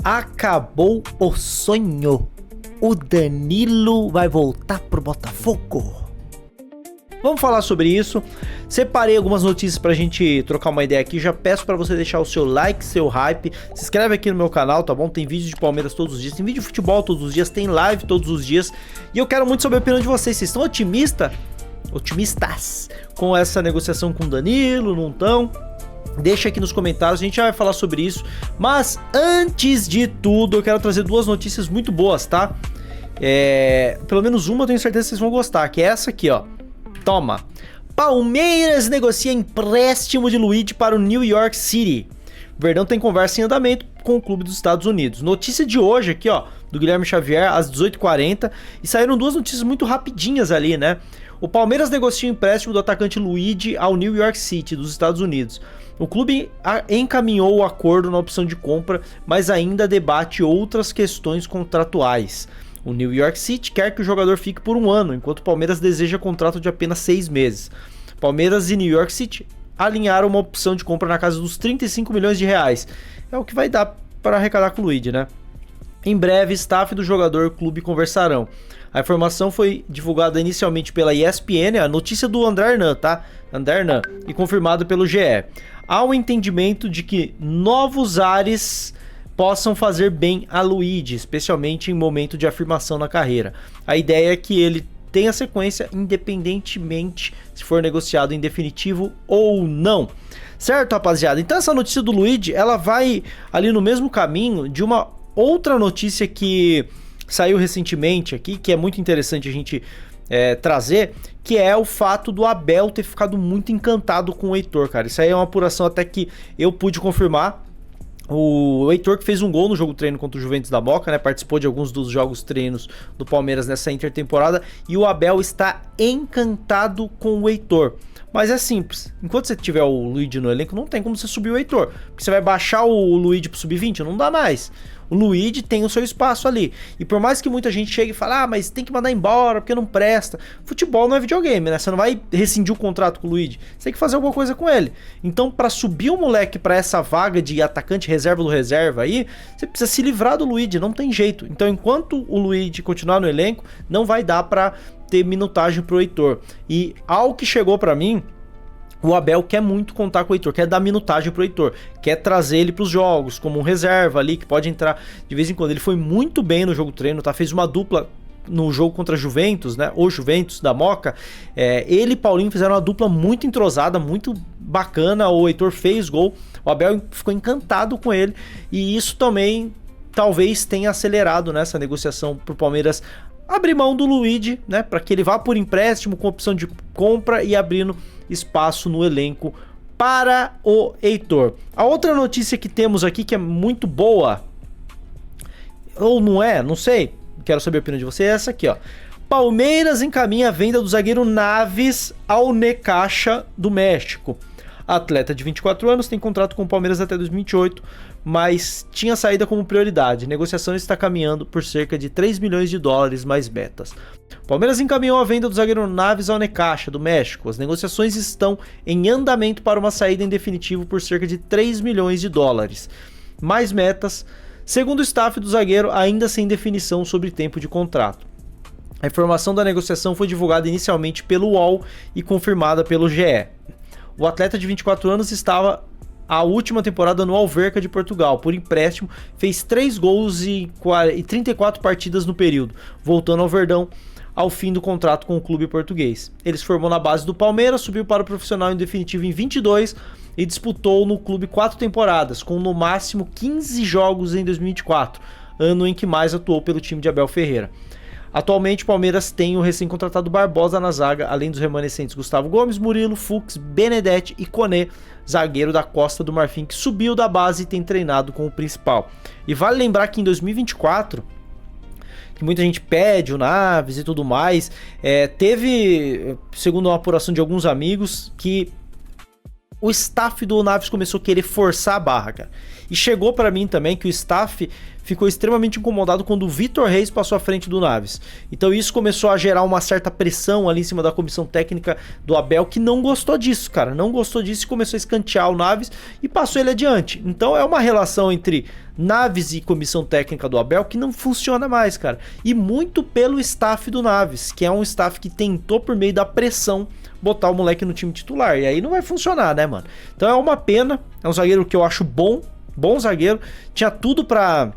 Acabou o sonho. O Danilo vai voltar pro Botafogo. Vamos falar sobre isso. Separei algumas notícias pra gente trocar uma ideia aqui. Já peço pra você deixar o seu like, seu hype. Se inscreve aqui no meu canal, tá bom? Tem vídeo de Palmeiras todos os dias, tem vídeo de futebol todos os dias, tem live todos os dias. E eu quero muito saber a opinião de vocês. Vocês estão otimistas com essa negociação com o Danilo? Não estão? Deixa aqui nos comentários, a gente já vai falar sobre isso. Mas antes de tudo, eu quero trazer duas notícias muito boas, tá? Pelo menos uma eu tenho certeza que vocês vão gostar, que é essa aqui, ó. Toma. Palmeiras negocia empréstimo de Luiz para o New York City. O Verdão tem conversa em andamento com o clube dos Estados Unidos. Notícia de hoje aqui, ó, do Guilherme Xavier, às 18h40. E saíram duas notícias muito rapidinhas ali, né? O Palmeiras negocia o empréstimo do atacante Luiz ao New York City, dos Estados Unidos. O clube encaminhou o acordo na opção de compra, mas ainda debate outras questões contratuais. O New York City quer que o jogador fique por 1 ano, enquanto o Palmeiras deseja contrato de apenas 6 meses. Palmeiras e New York City alinharam uma opção de compra na casa dos 35 milhões de reais. É o que vai dar para arrecadar com o Luiz, né? Em breve, staff do jogador e o clube conversarão. A informação foi divulgada inicialmente pela ESPN, a notícia do André Hernan, tá? André Hernan, e confirmada pelo GE. Há um entendimento de que novos ares possam fazer bem a Luiz, especialmente em momento de afirmação na carreira. A ideia é que ele tenha sequência independentemente se for negociado em definitivo ou não. Certo, rapaziada? Então essa notícia do Luiz, ela vai ali no mesmo caminho de uma outra notícia que saiu recentemente aqui, que é muito interessante a gente trazer, que é o fato do Abel ter ficado muito encantado com o Heitor, cara. Isso aí é uma apuração até que eu pude confirmar. O Heitor, que fez um gol no jogo treino contra o Juventus da Moca, né? Participou de alguns dos jogos treinos do Palmeiras nessa intertemporada. E o Abel está encantado com o Heitor. Mas é simples. Enquanto você tiver o Luiz no elenco, não tem como você subir o Heitor. Porque você vai baixar o Luiz pro sub-20? Não dá mais. O Luiz tem o seu espaço ali. E por mais que muita gente chegue e fale, mas tem que mandar embora porque não presta. Futebol não é videogame, né? Você não vai rescindir o contrato com o Luiz. Você tem que fazer alguma coisa com ele. Então, para subir o moleque para essa vaga de atacante reserva do reserva aí, você precisa se livrar do Luiz. Não tem jeito. Então, enquanto o Luiz continuar no elenco, não vai dar para ter minutagem pro Heitor. E ao que chegou para mim, o Abel quer muito contar com o Heitor, quer dar minutagem pro Heitor, quer trazer ele pros jogos, como um reserva ali, que pode entrar de vez em quando. Ele foi muito bem no jogo treino, tá? Fez uma dupla no jogo contra a Juventus, né? O Juventus da Moca. Ele e Paulinho fizeram uma dupla muito entrosada, muito bacana. O Heitor fez gol, o Abel ficou encantado com ele, e isso também talvez tenha acelerado nessa negociação pro Palmeiras abrir mão do Luiz, né? Para que ele vá por empréstimo com opção de compra e abrindo espaço no elenco para o Heitor. A outra notícia que temos aqui, que é muito boa, ou não é, não sei, quero saber a opinião de você, é essa aqui, ó. Palmeiras encaminha a venda do zagueiro Naves ao Necaxa do México. Atleta de 24 anos, tem contrato com o Palmeiras até 2028, mas tinha saída como prioridade. Negociação está caminhando por cerca de 3 milhões de dólares mais betas. O Palmeiras encaminhou a venda do zagueiro Naves ao Necaxa do México. As negociações estão em andamento para uma saída em definitivo por cerca de 3 milhões de dólares. Mais metas, segundo o staff do zagueiro, ainda sem definição sobre tempo de contrato. A informação da negociação foi divulgada inicialmente pelo UOL e confirmada pelo GE. O atleta de 24 anos estava a última temporada no Alverca de Portugal. Por empréstimo, fez 3 gols e 34 partidas no período, voltando ao Verdão ao fim do contrato com o clube português. Ele se formou na base do Palmeiras, subiu para o profissional em definitivo em 22 e disputou no clube 4 temporadas, com no máximo 15 jogos em 2024, ano em que mais atuou pelo time de Abel Ferreira. Atualmente, o Palmeiras tem o recém-contratado Barbosa na zaga, além dos remanescentes Gustavo Gomes, Murilo, Fux, Benedetti e Koné, zagueiro da Costa do Marfim, que subiu da base e tem treinado com o principal. E vale lembrar que em 2024, que muita gente pede o Naves e tudo mais, teve, segundo uma apuração de alguns amigos, que o staff do Naves começou a querer forçar a barra, cara. E chegou para mim também que o staff ficou extremamente incomodado quando o Vitor Reis passou à frente do Naves. Então isso começou a gerar uma certa pressão ali em cima da comissão técnica do Abel, que não gostou disso, cara. Não gostou disso e começou a escantear o Naves e passou ele adiante. Então é uma relação entre Naves e comissão técnica do Abel que não funciona mais, cara. E muito pelo staff do Naves, que é um staff que tentou, por meio da pressão, botar o moleque no time titular. E aí não vai funcionar, né, mano? Então é uma pena. É um zagueiro que eu acho bom zagueiro. Tinha tudo pra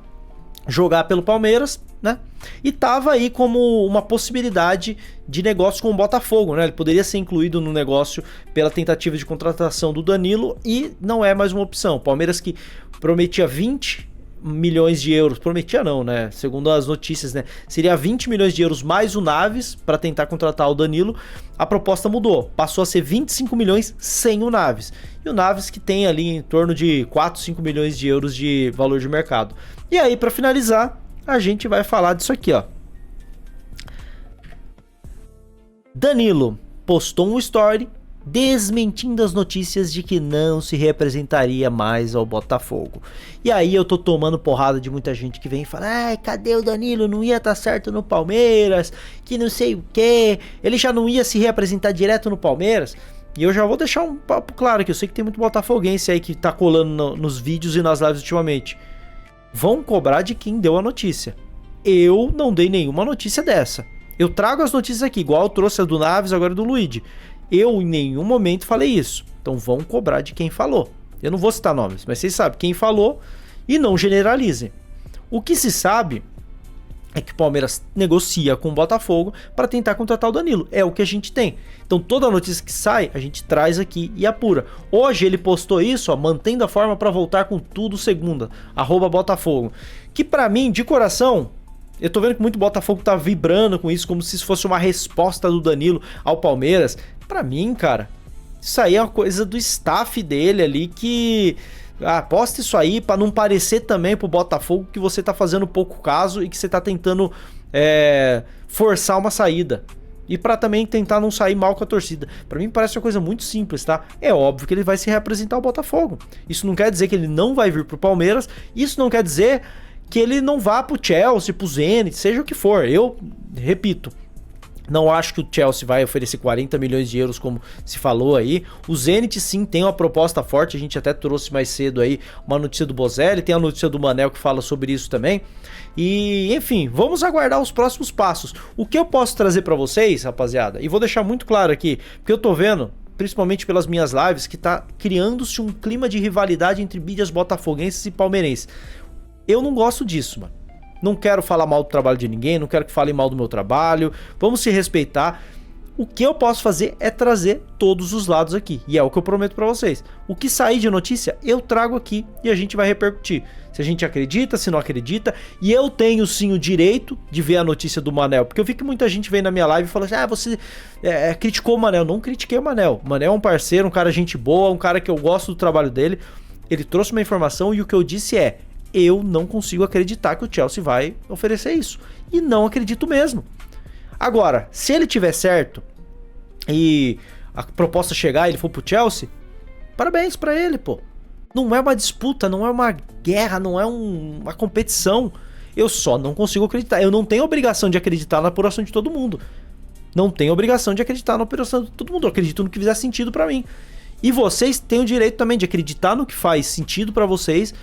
jogar pelo Palmeiras, né? E tava aí como uma possibilidade de negócio com o Botafogo, né? Ele poderia ser incluído no negócio pela tentativa de contratação do Danilo e não é mais uma opção. Palmeiras que prometia 20 milhões de euros, prometia não, né? Segundo as notícias, né? Seria 20 milhões de euros mais o Naves para tentar contratar o Danilo. A proposta mudou, passou a ser 25 milhões sem o Naves. E o Naves que tem ali em torno de 4, 5 milhões de euros de valor de mercado. E aí, para finalizar, a gente vai falar disso aqui, ó. Danilo postou um story desmentindo as notícias de que não se representaria mais ao Botafogo. E aí eu tô tomando porrada de muita gente que vem e fala: ai, cadê o Danilo? Não ia estar certo no Palmeiras, que não sei o que, ele já não ia se representar direto no Palmeiras. E eu já vou deixar um papo claro, que eu sei que tem muito botafoguense aí que tá colando nos vídeos e nas lives ultimamente. Vão cobrar de quem deu a notícia. Eu não dei nenhuma notícia dessa. Eu trago as notícias aqui, igual eu trouxe a do Naves, agora do Luigi. Eu em nenhum momento falei isso. Então vão cobrar de quem falou. Eu não vou citar nomes, mas vocês sabem quem falou e não generalizem. O que se sabe é que o Palmeiras negocia com o Botafogo para tentar contratar o Danilo. É o que a gente tem. Então toda notícia que sai, a gente traz aqui e apura. Hoje ele postou isso, ó, mantendo a forma para voltar com tudo segunda, @Botafogo. Que para mim, de coração, eu tô vendo que muito Botafogo tá vibrando com isso, como se isso fosse uma resposta do Danilo ao Palmeiras. Pra mim, cara, isso aí é uma coisa do staff dele ali que... posta isso aí pra não parecer também pro Botafogo que você tá fazendo pouco caso e que você tá tentando forçar uma saída. E pra também tentar não sair mal com a torcida. Pra mim parece uma coisa muito simples, tá? É óbvio que ele vai se representar o Botafogo. Isso não quer dizer que ele não vai vir pro Palmeiras. Isso não quer dizer que ele não vá pro Chelsea, pro Zenit, seja o que for. Eu repito, não acho que o Chelsea vai oferecer 40 milhões de euros como se falou aí. O Zenit sim tem uma proposta forte, a gente até trouxe mais cedo aí uma notícia do Bozelli, tem a notícia do Manel que fala sobre isso também. E enfim, vamos aguardar os próximos passos. O que eu posso trazer pra vocês, rapaziada, e vou deixar muito claro aqui, porque eu tô vendo, principalmente pelas minhas lives, que tá criando-se um clima de rivalidade entre mídias botafoguenses e palmeirenses. Eu não gosto disso, mano. Não quero falar mal do trabalho de ninguém, não quero que falem mal do meu trabalho. Vamos se respeitar. O que eu posso fazer é trazer todos os lados aqui. E é o que eu prometo pra vocês. O que sair de notícia, eu trago aqui e a gente vai repercutir. Se a gente acredita, se não acredita. E eu tenho sim o direito de ver a notícia do Manel. Porque eu vi que muita gente veio na minha live e falou assim: você criticou o Manel. Não critiquei o Manel. O Manel é um parceiro, um cara gente boa, um cara que eu gosto do trabalho dele. Ele trouxe uma informação e o que eu disse é: eu não consigo acreditar que o Chelsea vai oferecer isso. E não acredito mesmo. Agora, se ele tiver certo e a proposta chegar e ele for pro Chelsea, parabéns pra ele, pô. Não é uma disputa, não é uma guerra, não é uma competição. Eu só não consigo acreditar. Eu não tenho obrigação de acreditar na apuração de todo mundo. Não tenho obrigação de acreditar na apuração de todo mundo. Eu acredito no que fizer sentido pra mim. E vocês têm o direito também de acreditar no que faz sentido pra vocês,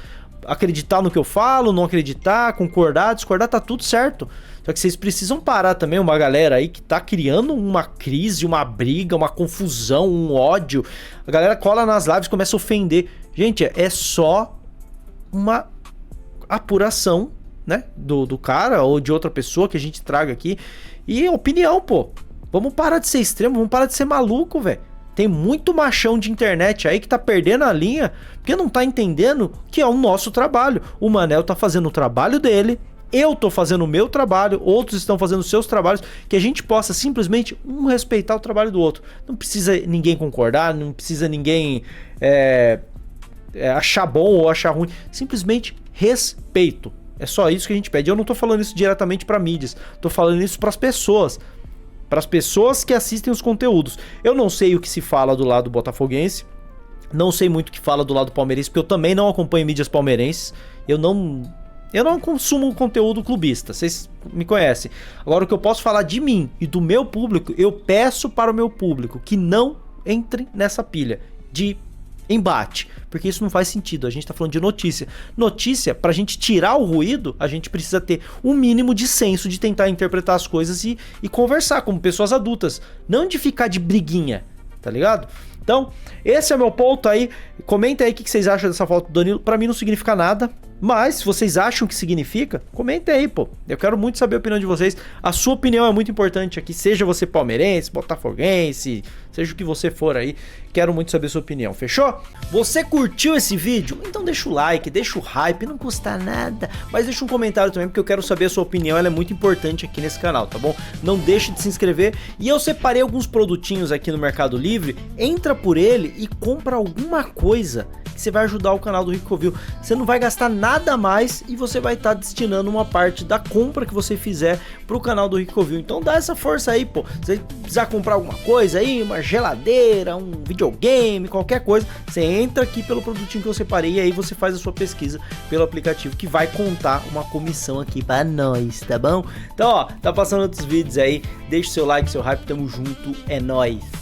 acreditar no que eu falo, não acreditar, concordar, discordar, tá tudo certo. Só que vocês precisam parar também, uma galera aí que tá criando uma crise, uma briga, uma confusão, um ódio. A galera cola nas lives e começa a ofender. Gente, é só uma apuração, né, do cara ou de outra pessoa que a gente traga aqui. E opinião, pô. Vamos parar de ser extremo, vamos parar de ser maluco, velho. Tem muito machão de internet aí que tá perdendo a linha porque não tá entendendo que é o nosso trabalho. O Manel tá fazendo o trabalho dele, eu tô fazendo o meu trabalho, outros estão fazendo os seus trabalhos, que a gente possa simplesmente respeitar o trabalho do outro. Não precisa ninguém concordar, não precisa ninguém achar bom ou achar ruim, simplesmente respeito. É só isso que a gente pede. Eu não tô falando isso diretamente pra mídias, tô falando isso pras pessoas. Para as pessoas que assistem os conteúdos. Eu não sei o que se fala do lado botafoguense. Não sei muito o que fala do lado palmeirense, porque eu também não acompanho mídias palmeirenses. Eu não consumo conteúdo clubista, vocês me conhecem. Agora, o que eu posso falar de mim e do meu público, eu peço para o meu público que não entre nessa pilha de embate, porque isso não faz sentido. A gente tá falando de notícia. Notícia, pra gente tirar o ruído, a gente precisa ter um mínimo de senso de tentar interpretar as coisas e conversar como pessoas adultas, não de ficar de briguinha, tá ligado? Então, esse é o meu ponto aí. Comenta aí o que vocês acham dessa foto do Danilo. Pra mim não significa nada, mas se vocês acham que significa, comenta aí, pô. Eu quero muito saber a opinião de vocês. A sua opinião é muito importante aqui, seja você palmeirense, botafoguense, seja o que você for aí. Quero muito saber a sua opinião, fechou? Você curtiu esse vídeo? Então deixa o like, deixa o hype, não custa nada. Mas deixa um comentário também, porque eu quero saber a sua opinião, ela é muito importante aqui nesse canal, tá bom? Não deixe de se inscrever. E eu separei alguns produtinhos aqui no Mercado Livre, entra por ele e compra alguma coisa que você vai ajudar o canal do Rico Covil. Você não vai gastar nada a mais e você vai estar destinando uma parte da compra que você fizer pro canal do Rico Covil. Então dá essa força aí, pô. Se você precisar comprar alguma coisa aí, uma geladeira, um videogame, qualquer coisa, você entra aqui pelo produtinho que eu separei e aí você faz a sua pesquisa pelo aplicativo, que vai contar uma comissão aqui pra nós, tá bom? Então, ó, tá passando outros vídeos aí, deixa o seu like, seu hype, tamo junto, é nóis!